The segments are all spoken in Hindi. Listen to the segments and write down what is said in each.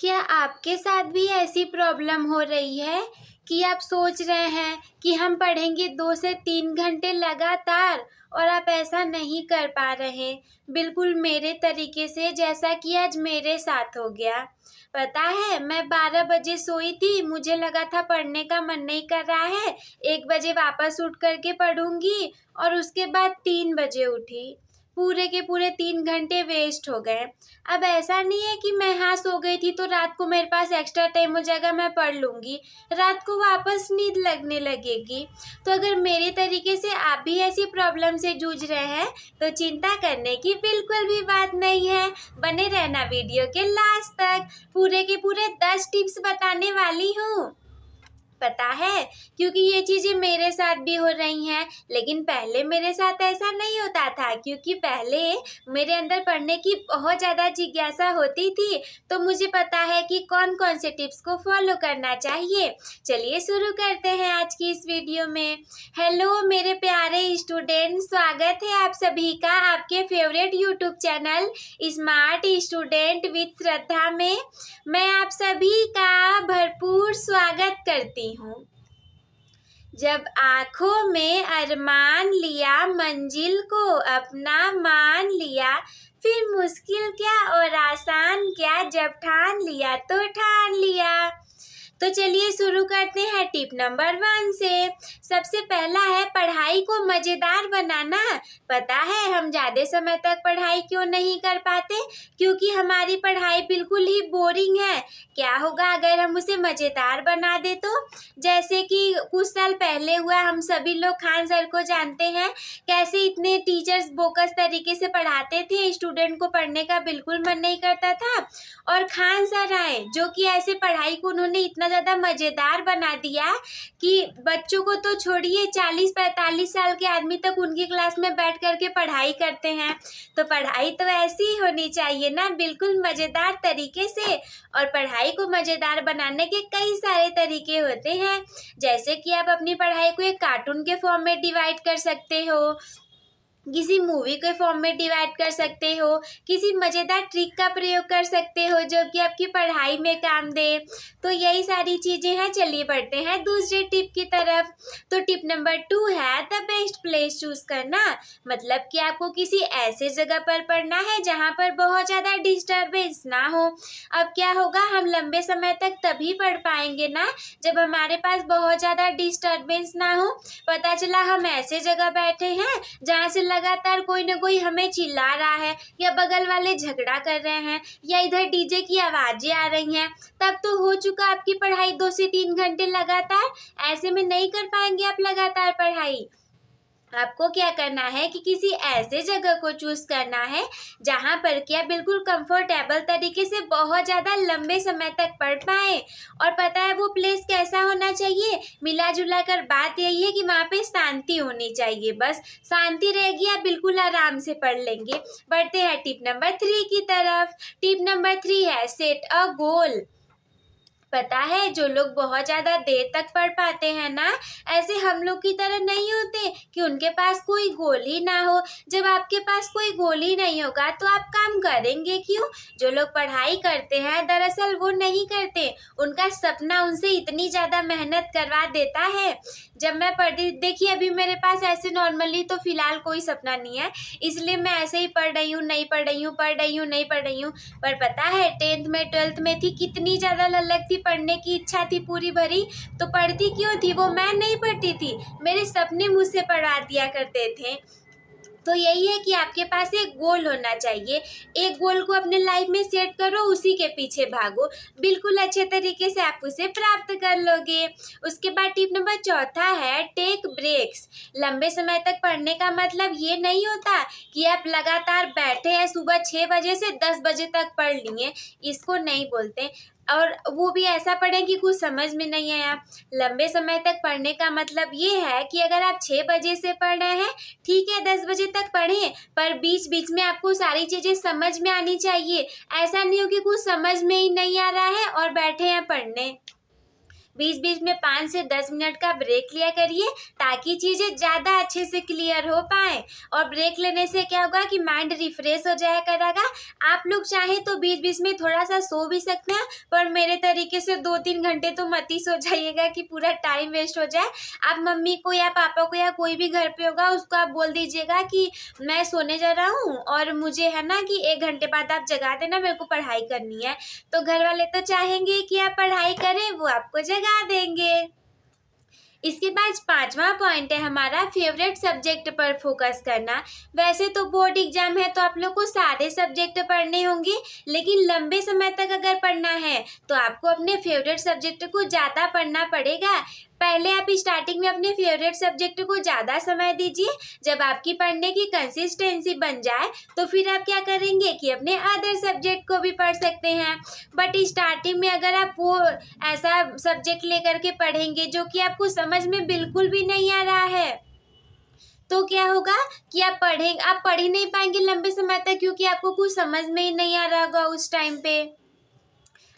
क्या आपके साथ भी ऐसी प्रॉब्लम हो रही है कि आप सोच रहे हैं कि हम पढ़ेंगे 2 से 3 घंटे लगातार और आप ऐसा नहीं कर पा रहे? बिल्कुल मेरे तरीके से, जैसा कि आज मेरे साथ हो गया। पता है, मैं 12 बजे सोई थी, मुझे लगा था पढ़ने का मन नहीं कर रहा है, 1 बजे वापस उठ कर के पढ़ूंगी और उसके बाद 3 बजे उठी। पूरे के पूरे 3 घंटे वेस्ट हो गए। अब ऐसा नहीं है कि मैं हाँ सो गई थी तो रात को मेरे पास एक्स्ट्रा टाइम हो जाएगा, मैं पढ़ लूँगी, रात को वापस नींद लगने लगेगी। तो अगर मेरे तरीके से आप भी ऐसी प्रॉब्लम से जूझ रहे हैं तो चिंता करने की बिल्कुल भी बात नहीं है। बने रहना वीडियो के लास्ट तक, पूरे के पूरे 10 टिप्स बताने वाली हूँ। पता है, क्योंकि ये चीज़ें मेरे साथ भी हो रही हैं, लेकिन पहले मेरे साथ ऐसा नहीं होता था, क्योंकि पहले मेरे अंदर पढ़ने की बहुत ज़्यादा जिज्ञासा होती थी। तो मुझे पता है कि कौन कौन से टिप्स को फॉलो करना चाहिए। चलिए शुरू करते हैं आज की इस वीडियो में। हेलो मेरे प्यारे स्टूडेंट, स्वागत है आप सभी का आपके favourite YouTube channel smart student with Shraddha में। मैं आप सभी का भरपूर स्वागत करती हूँ। जब आँखों में अरमान लिया, मंजिल को अपना मान लिया, फिर मुश्किल क्या और आसान क्या, जब ठान लिया तो ठान लिया। तो चलिए शुरू करते हैं टिप नंबर 1 से। सबसे पहला है पढ़ाई को मज़ेदार बनाना। पता है हम ज़्यादा समय तक पढ़ाई क्यों नहीं कर पाते? क्योंकि हमारी पढ़ाई बिल्कुल ही बोरिंग है। क्या होगा अगर हम उसे मज़ेदार बना दे तो? जैसे कि कुछ साल पहले हुआ, हम सभी लोग खान सर को जानते हैं, कैसे इतने टीचर्स बोकस तरीके से पढ़ाते थे, स्टूडेंट को पढ़ने का बिल्कुल मन नहीं करता था। और खान सर आए जो कि ऐसे पढ़ाई को उन्होंने इतना ज़्यादा मज़ेदार बना दिया कि बच्चों को तो छोड़िए, 40-45 साल के आदमी तक उनकी क्लास में बैठ करके पढ़ाई करते हैं। तो पढ़ाई तो ऐसी ही होनी चाहिए ना, बिल्कुल मज़ेदार तरीके से। और पढ़ाई को मज़ेदार बनाने के कई सारे तरीके होते हैं, जैसे कि आप अपनी पढ़ाई को एक कार्टून के फॉर्म में डिवाइड कर सकते हो, किसी मूवी के फॉर्म में डिवाइड कर सकते हो, किसी मज़ेदार ट्रिक का प्रयोग कर सकते हो जो कि आपकी पढ़ाई में काम दे। तो यही सारी चीज़ें हैं। चलिए बढ़ते हैं दूसरे टिप की तरफ। तो टिप नंबर 2 है द बेस्ट प्लेस चूज़ करना। मतलब कि आपको किसी ऐसे जगह पर पढ़ना है जहाँ पर बहुत ज़्यादा डिस्टर्बेंस ना हो। अब क्या होगा, हम लंबे समय तक तभी पढ़ पाएंगे ना जब हमारे पास बहुत ज़्यादा डिस्टर्बेंस ना हो। पता चला हम ऐसे जगह बैठे हैं जहाँ से लगातार कोई ना कोई हमें चिल्ला रहा है, या बगल वाले झगड़ा कर रहे हैं, या इधर डीजे की आवाज़ें आ रही हैं, तब तो हो चुका आपकी पढ़ाई 2 से 3 घंटे लगातार। ऐसे में नहीं कर पाएंगे आप लगातार पढ़ाई। आपको क्या करना है कि किसी ऐसे जगह को चूज़ करना है जहाँ पर कि आप बिल्कुल कंफर्टेबल तरीके से बहुत ज़्यादा लंबे समय तक पढ़ पाएँ। और पता है वो प्लेस कैसा होना चाहिए? मिला जुला कर बात यही है कि वहाँ पे शांति होनी चाहिए। बस शांति रहेगी, आप बिल्कुल आराम से पढ़ लेंगे। बढ़ते हैं टिप नंबर 3 की तरफ। टिप नंबर 3 है सेट अ गोल। पता है जो लोग बहुत ज़्यादा देर तक पढ़ पाते हैं ना, ऐसे हम लोग की तरह नहीं होते कि उनके पास कोई गोल ही ना हो। जब आपके पास कोई गोल ही नहीं होगा तो आप काम करेंगे क्यों? जो लोग पढ़ाई करते हैं दरअसल वो नहीं करते, उनका सपना उनसे इतनी ज़्यादा मेहनत करवा देता है। जब मैं पढ़ती, देखिए अभी मेरे पास ऐसे नॉर्मली तो फ़िलहाल कोई सपना नहीं है, इसलिए मैं ऐसे ही पढ़ रही हूँ, नहीं पढ़ रही हूँ, पढ़ रही हूँ, नहीं पढ़ रही हूँ। पर पता है 10th में 12th में थी, कितनी ज़्यादा ललक थी, पढ़ने की इच्छा थी पूरी भरी। तो पढ़ती क्यों थी? वो मैं नहीं पढ़ती थी, मेरे सपने मुझसे पढ़ा दिया करते थे। तो यही है कि आपके पास एक गोल होना चाहिए। एक गोल को अपने लाइफ में सेट करो, उसी के पीछे भागो, बिल्कुल अच्छे तरीके से आप उसे प्राप्त कर लोगे। उसके बाद टिप नंबर 4 है टेक ब्रेक्स। लंबे समय तक पढ़ने का मतलब ये नहीं होता कि आप लगातार बैठे हैं, सुबह 6 बजे से 10 बजे तक पढ़ लिए, इसको नहीं बोलते। और वो भी ऐसा पढ़ें कि कुछ समझ में नहीं आया। लंबे समय तक पढ़ने का मतलब ये है कि अगर आप 6 बजे से पढ़ रहे हैं, ठीक है 10 बजे तक पढ़ें, पर बीच बीच में आपको सारी चीज़ें समझ में आनी चाहिए। ऐसा नहीं हो कि कुछ समझ में ही नहीं आ रहा है और बैठे हैं पढ़ने। बीच बीच में 5 से 10 मिनट का ब्रेक लिया करिए ताकि चीज़ें ज़्यादा अच्छे से क्लियर हो पाए। और ब्रेक लेने से क्या होगा कि माइंड रिफ्रेश हो जाया करेगा। आप लोग चाहें तो बीच बीच में थोड़ा सा सो भी सकते हैं, पर मेरे तरीके से 2-3 घंटे तो मत ही सो जाइएगा कि पूरा टाइम वेस्ट हो जाए। आप मम्मी को या पापा को या कोई भी घर पे होगा उसको आप बोल दीजिएगा कि मैं सोने जा रहा हूँ और मुझे है ना कि 1 घंटे बाद आप जगा देना, मेरे को पढ़ाई करनी है। तो घर वाले तो चाहेंगे कि आप पढ़ाई करें, वो आपको जगा देंगे। इसके बाद 5वां पॉइंट है हमारा फेवरेट सब्जेक्ट पर फोकस करना। वैसे तो बोर्ड एग्जाम है तो आप लोग को सारे सब्जेक्ट पढ़ने होंगे, लेकिन लंबे समय तक अगर पढ़ना है तो आपको अपने फेवरेट सब्जेक्ट को ज़्यादा पढ़ना पड़ेगा। पहले आप स्टार्टिंग में अपने फेवरेट सब्जेक्ट को ज़्यादा समय दीजिए। जब आपकी पढ़ने की कंसिस्टेंसी बन जाए तो फिर आप क्या करेंगे कि अपने अदर सब्जेक्ट को भी पढ़ सकते हैं। बट स्टार्टिंग में अगर आप वो ऐसा सब्जेक्ट लेकर के पढ़ेंगे जो कि आपको समझ में बिल्कुल भी नहीं आ रहा है, तो क्या होगा कि आप पढ़ ही नहीं पाएंगे लंबे समय तक, क्योंकि आपको कुछ समझ में ही नहीं आ रहा होगा उस टाइम पे।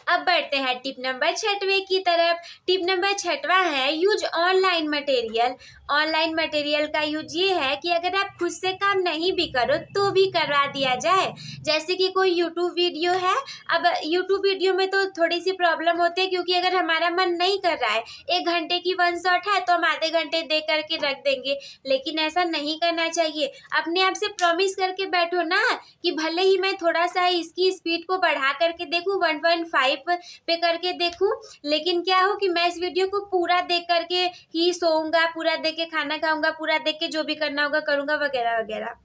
अब बढ़ते हैं टिप नंबर 6वें की तरफ। टिप नंबर 6वां है use online material. Online material का यूज ये है कि अगर आप खुद से काम नहीं भी करो तो भी करवा दिया जाए। जैसे कि कोई यूट्यूब वीडियो है, अब यूट्यूब वीडियो में तो थोड़ी सी प्रॉब्लम होती है, क्योंकि अगर हमारा मन नहीं कर रहा है, 1 घंटे की 1 शॉट है तो हम आधे घंटे देख करके रख देंगे, लेकिन ऐसा नहीं करना चाहिए। अपने आप से प्रॉमिस करके बैठो ना कि भले ही मैं थोड़ा सा इसकी स्पीड को बढ़ा करके देखूँ, 1.5 पे करके देखूं, लेकिन क्या हो कि मैं इस वीडियो को पूरा देख करके ही सोऊंगा, पूरा देख के खाना खाऊंगा, पूरा देख के जो भी करना होगा करूंगा, वगैरह वगैरह।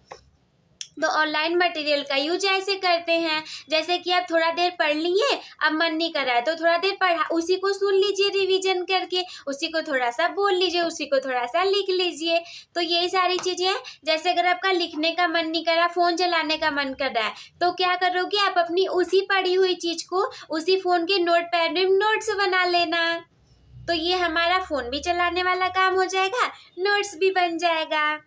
तो ऑनलाइन मटेरियल का यूज ऐसे करते हैं, जैसे कि आप थोड़ा देर पढ़ लिए, अब मन नहीं कर रहा है तो थोड़ा देर पढ़ा, उसी को सुन लीजिए रिवीजन करके, उसी को थोड़ा सा बोल लीजिए, उसी को थोड़ा सा लिख लीजिए। तो यही सारी चीज़ें हैं। जैसे अगर आपका लिखने का मन नहीं कर रहा, फ़ोन चलाने का मन कर रहा है, तो क्या करोगे, आप अपनी उसी पढ़ी हुई चीज़ को उसी फ़ोन के नोट पैड में नोट्स बना लेना। तो ये हमारा फ़ोन भी चलाने वाला काम हो जाएगा, नोट्स भी बन जाएगा।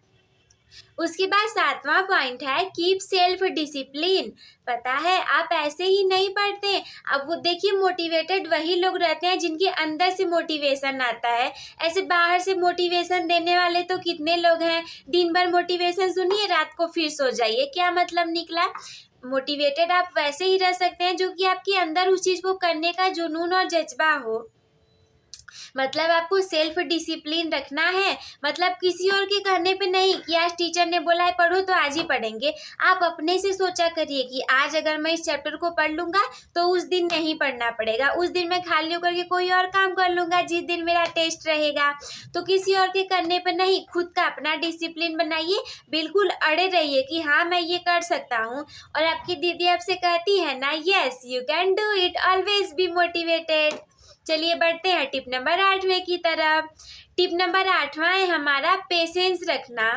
उसके बाद 7वां पॉइंट है कीप सेल्फ डिसिप्लिन। पता है आप ऐसे ही नहीं पढ़ते। अब वो देखिए मोटिवेटेड वही लोग रहते हैं जिनके अंदर से मोटिवेशन आता है। ऐसे बाहर से मोटिवेशन देने वाले तो कितने लोग हैं, दिन भर मोटिवेशन सुनिए, रात को फिर सो जाइए, क्या मतलब निकला। मोटिवेटेड आप वैसे ही रह सकते हैं जो कि आपके अंदर उस चीज़ को करने का जुनून और जज्बा हो। मतलब आपको सेल्फ डिसिप्लिन रखना है, मतलब किसी और के कहने पे नहीं कि आज टीचर ने बोला है पढ़ो तो आज ही पढ़ेंगे। आप अपने से सोचा करिए कि आज अगर मैं इस चैप्टर को पढ़ लूँगा तो उस दिन नहीं पढ़ना पड़ेगा, उस दिन मैं खाली होकर के कोई और काम कर लूँगा जिस दिन मेरा टेस्ट रहेगा। तो किसी और के करने पे नहीं, खुद का अपना डिसिप्लिन बनाइए, बिल्कुल अड़े रहिए कि हाँ मैं ये कर सकता हूँ। और आपकी दीदी आपसे कहती है ना, yes you can do it, always be motivated. चलिए बढ़ते हैं टिप नंबर 8वें की तरफ। टिप नंबर 8वां है हमारा पेशेंस रखना।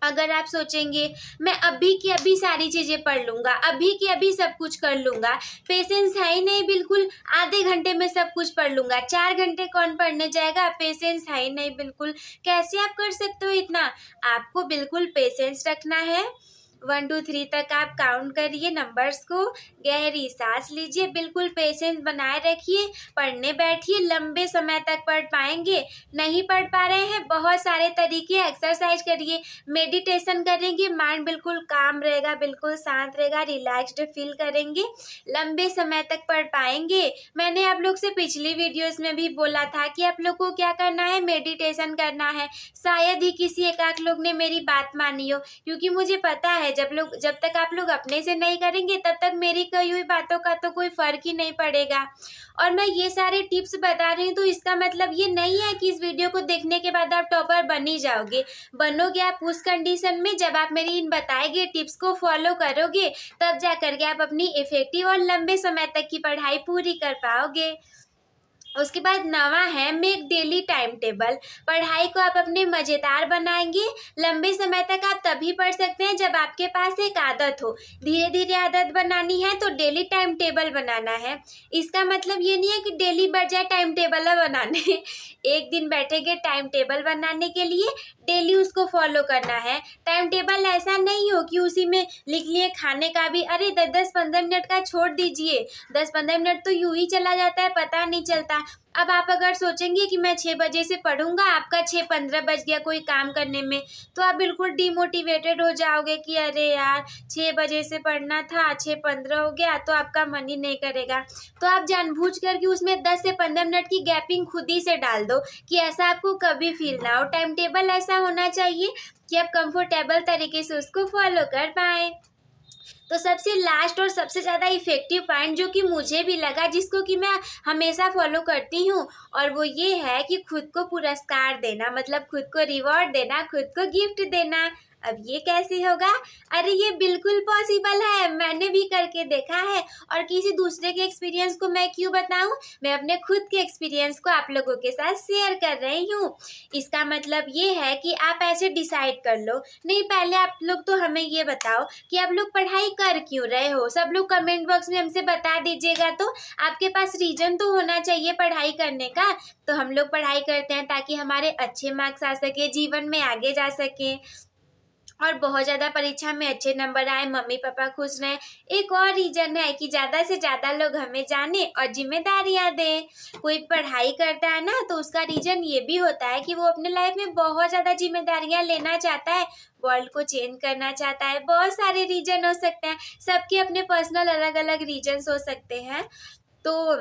अगर आप सोचेंगे मैं अभी की अभी सारी चीज़ें पढ़ लूँगा, अभी की अभी सब कुछ कर लूँगा, पेशेंस है ही नहीं बिल्कुल, आधे घंटे में सब कुछ पढ़ लूँगा, 4 घंटे कौन पढ़ने जाएगा, पेशेंस है ही नहीं बिल्कुल, कैसे आप कर सकते हो इतना। आपको बिल्कुल पेशेंस रखना है। 1 2 3 तक आप काउंट करिए नंबर्स को, गहरी सांस लीजिए, बिल्कुल पेशेंस बनाए रखिए, पढ़ने बैठिए, लंबे समय तक पढ़ पाएंगे। नहीं पढ़ पा रहे हैं, बहुत सारे तरीके, एक्सरसाइज करिए, मेडिटेशन करेंगे, माइंड बिल्कुल काम रहेगा, बिल्कुल शांत रहेगा, रिलैक्स्ड फील करेंगे, लंबे समय तक पढ़ पाएंगे। मैंने आप लोग से पिछली वीडियोस में भी बोला था कि आप लोग को क्या करना है, मेडिटेशन करना है। शायद ही किसी एक आध लोग ने मेरी बात मानी हो, क्योंकि मुझे पता है जब तक आप लोग अपने से नहीं करेंगे तब तक मेरी कही हुई बातों का तो कोई फर्क ही नहीं पड़ेगा। और मैं ये सारे टिप्स बता रही हूँ तो इसका मतलब ये नहीं है कि इस वीडियो को देखने के बाद आप टॉपर बन ही जाओगे। बनोगे आप उस कंडीशन में जब आप मेरी इन बताए गए टिप्स को फॉलो करोगे, तब जा करके आप अपनी इफेक्टिव और लंबे समय तक की पढ़ाई पूरी कर पाओगे। उसके बाद 9वां है मेक डेली टाइम टेबल। पढ़ाई को आप अपने मज़ेदार बनाएंगे। लंबे समय तक आप तभी पढ़ सकते हैं जब आपके पास एक आदत हो। धीरे धीरे आदत बनानी है तो डेली टाइम टेबल बनाना है। इसका मतलब ये नहीं है कि डेली बढ़ जाए टाइम टेबल बनाने एक दिन बैठेंगे टाइम टेबल बनाने के लिए, डेली उसको फॉलो करना है। टाइम टेबल ऐसा नहीं हो कि उसी में लिख लिए खाने का भी, अरे 10-10 15 मिनट का छोड़ दीजिए, 10-15 मिनट तो यूं ही चला जाता है, पता नहीं चलता। अब आप अगर सोचेंगे कि मैं 6 बजे से पढ़ूंगा, आपका 6:15 बज गया कोई काम करने में, तो आप बिल्कुल डिमोटिवेटेड हो जाओगे कि अरे यार 6 बजे से पढ़ना था, 6:15 हो गया, तो आपका मन ही नहीं करेगा। तो आप जानबूझकर के उसमें 10 से 15 मिनट की गैपिंग खुद ही से डाल दो कि ऐसा आपको कभी फील ना हो। टाइम टेबल ऐसा होना चाहिए कि आप कंफर्टेबल तरीके से उसको फॉलो कर पाएँ। तो सबसे लास्ट और सबसे ज़्यादा इफ़ेक्टिव पॉइंट जो कि मुझे भी लगा, जिसको कि मैं हमेशा फॉलो करती हूँ, और वो ये है कि खुद को पुरस्कार देना, मतलब खुद को रिवॉर्ड देना, खुद को गिफ्ट देना। अब ये कैसे होगा? अरे ये बिल्कुल पॉसिबल है, मैंने भी करके देखा है। और किसी दूसरे के एक्सपीरियंस को मैं क्यों बताऊँ, मैं अपने खुद के एक्सपीरियंस को आप लोगों के साथ शेयर कर रही हूँ। इसका मतलब ये है कि आप ऐसे डिसाइड कर लो। नहीं, पहले आप लोग तो हमें ये बताओ कि आप लोग पढ़ाई कर क्यों रहे हो? सब लोग कमेंट बॉक्स में हमसे बता दीजिएगा। तो आपके पास रीजन तो होना चाहिए पढ़ाई करने का। तो हम लोग पढ़ाई करते हैं ताकि हमारे अच्छे मार्क्स आ सके, जीवन में आगे जा सकें, और बहुत ज़्यादा परीक्षा में अच्छे नंबर आए, मम्मी पापा खुश रहें। एक और रीज़न है कि ज़्यादा से ज़्यादा लोग हमें जाने और जिम्मेदारियाँ दें। कोई पढ़ाई करता है ना, तो उसका रीज़न ये भी होता है कि वो अपने लाइफ में बहुत ज़्यादा जिम्मेदारियाँ लेना चाहता है, वर्ल्ड को चेंज करना चाहता है। बहुत सारे रीज़न हो सकते हैं, सबके अपने पर्सनल अलग अलग रीजन्स हो सकते हैं। तो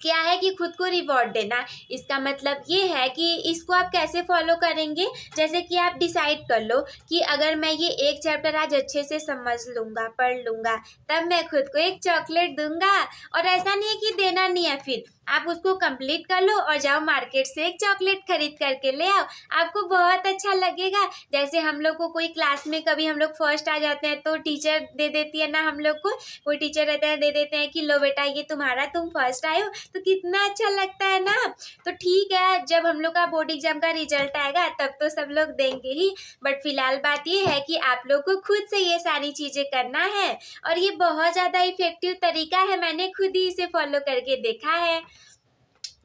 क्या है कि खुद को रिवॉर्ड देना, इसका मतलब ये है कि इसको आप कैसे फॉलो करेंगे। जैसे कि आप डिसाइड कर लो कि अगर मैं ये एक चैप्टर आज अच्छे से समझ लूँगा, पढ़ लूँगा, तब मैं खुद को एक चॉकलेट दूंगा। और ऐसा नहीं है कि देना नहीं है, फिर आप उसको कंप्लीट कर लो और जाओ मार्केट से एक चॉकलेट खरीद करके ले आओ, आपको बहुत अच्छा लगेगा। जैसे हम लोग को कोई क्लास में कभी हम लोग फर्स्ट आ जाते हैं तो टीचर दे देती है ना हम लोग को, कोई टीचर रहते हैं दे देते हैं कि लो बेटा ये तुम्हारा, तुम फर्स्ट आए हो, तो कितना अच्छा लगता है ना। तो ठीक है, जब हम लोग का बोर्ड एग्जाम का रिजल्ट आएगा तब तो सब लोग देंगे ही, बट फिलहाल बात ये है कि आप लोग को खुद से ये सारी चीज़ें करना है। और ये बहुत ज़्यादा इफेक्टिव तरीका है, मैंने खुद ही इसे फॉलो करके देखा है।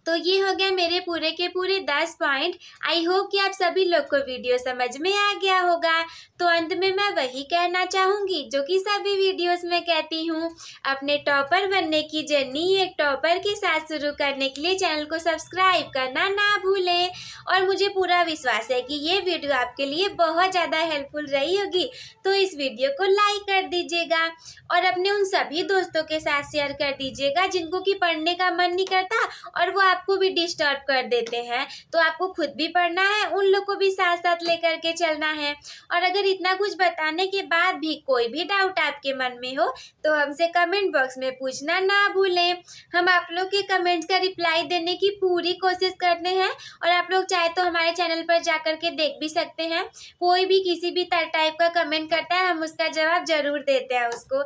तो ये हो गया मेरे पूरे के पूरे 10 पॉइंट। आई होप कि आप सभी लोग को वीडियो समझ में आ गया होगा। तो अंत में मैं वही कहना चाहूँगी जो कि सभी वीडियोस में कहती हूँ, अपने टॉपर बनने की जर्नी एक टॉपर के साथ शुरू करने के लिए चैनल को सब्सक्राइब करना ना भूलें। और मुझे पूरा विश्वास है कि ये वीडियो आपके लिए बहुत ज़्यादा हेल्पफुल रही होगी, तो इस वीडियो को लाइक कर दीजिएगा और अपने उन सभी दोस्तों के साथ शेयर कर दीजिएगा जिनको कि पढ़ने का मन नहीं करता और वो आपको भी डिस्टर्ब कर देते हैं। तो आपको खुद भी पढ़ना है, उन लोग को भी साथ साथ लेकर के चलना है। और अगर इतना कुछ बताने के बाद भी कोई भी डाउट आपके मन में हो तो हमसे कमेंट बॉक्स में पूछना ना भूलें। हम आप लोग के कमेंट्स का रिप्लाई देने की पूरी कोशिश करते हैं, और आप लोग चाहे तो हमारे चैनल पर जाकर के देख भी सकते हैं। कोई भी किसी भी टाइप का कमेंट करता है, हम उसका जवाब जरूर देते हैं उसको।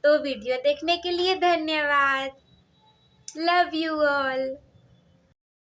तो वीडियो देखने के लिए धन्यवाद। Love you all.